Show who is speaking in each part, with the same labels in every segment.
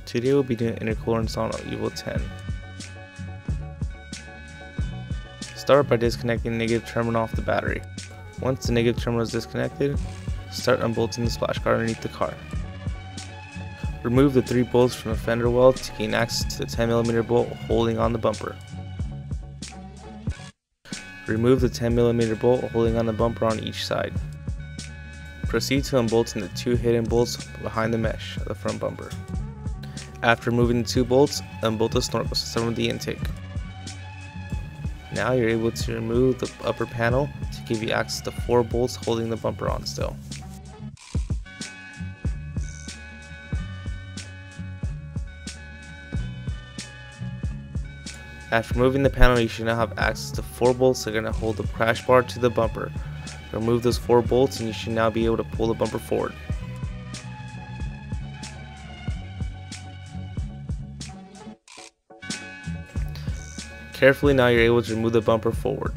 Speaker 1: Today we'll be doing intercooler install on EVO 10. Start by disconnecting the negative terminal off the battery. Once the negative terminal is disconnected, start unbolting the splash guard underneath the car. Remove the 3 bolts from the fender well to gain access to the 10mm bolt holding on the bumper. Remove the 10mm bolt holding on the bumper on each side. Proceed to unbolting the 2 hidden bolts behind the mesh of the front bumper. After removing the 2 bolts, unbolt the snorkel system of the intake. Now you're able to remove the upper panel to give you access to 4 bolts holding the bumper on still. After removing the panel, you should now have access to 4 bolts that are going to hold the crash bar to the bumper. Remove those 4 bolts and you should now be able to pull the bumper forward. Carefully now you're able to remove the bumper forward.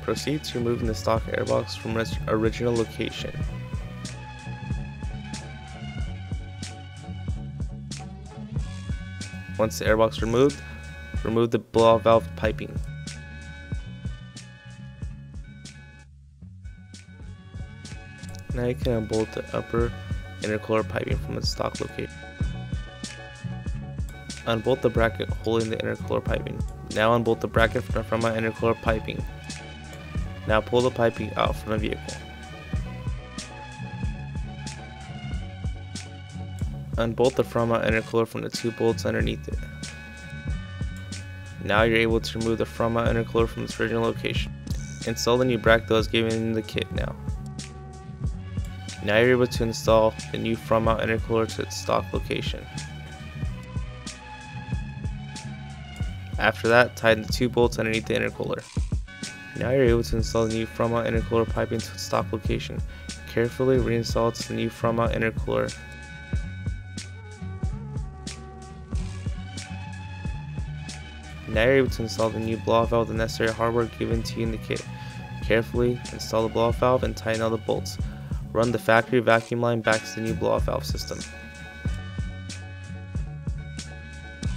Speaker 1: Proceed to removing the stock airbox from its original location. Once the airbox is removed, remove the blow-off valve piping. Now you can unbolt the upper intercooler piping from its stock location. Unbolt the bracket holding the intercooler piping. Now unbolt the bracket from my intercooler piping. Now pull the piping out from the vehicle. Unbolt the front mount intercooler from the 2 bolts underneath it. Now you're able to remove the front mount intercooler from its original location. Install the new bracket that was given in the kit now. Now you're able to install the new front mount intercooler to its stock location. After that, tighten the 2 bolts underneath the intercooler. Now you're able to install the new front mount intercooler piping to its stock location. Carefully reinstall it to the new front mount intercooler. Now you're able to install the new blow-off valve with the necessary hardware given to you in the kit. Carefully install the blow-off valve and tighten all the bolts. Run the factory vacuum line back to the new blow-off valve system.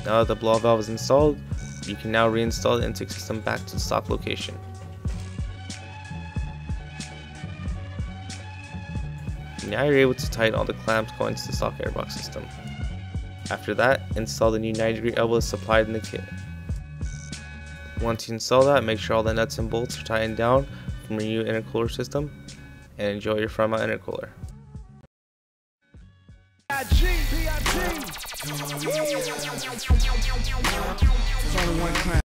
Speaker 1: Now that the blow-off valve is installed, you can now reinstall the intake system back to the stock location. Now you're able to tighten all the clamps going to the stock airbox system. After that, install the new 90-degree elbow supplied in the kit. Once you install that, make sure all the nuts and bolts are tightened down from your new intercooler system, and enjoy your front mount intercooler.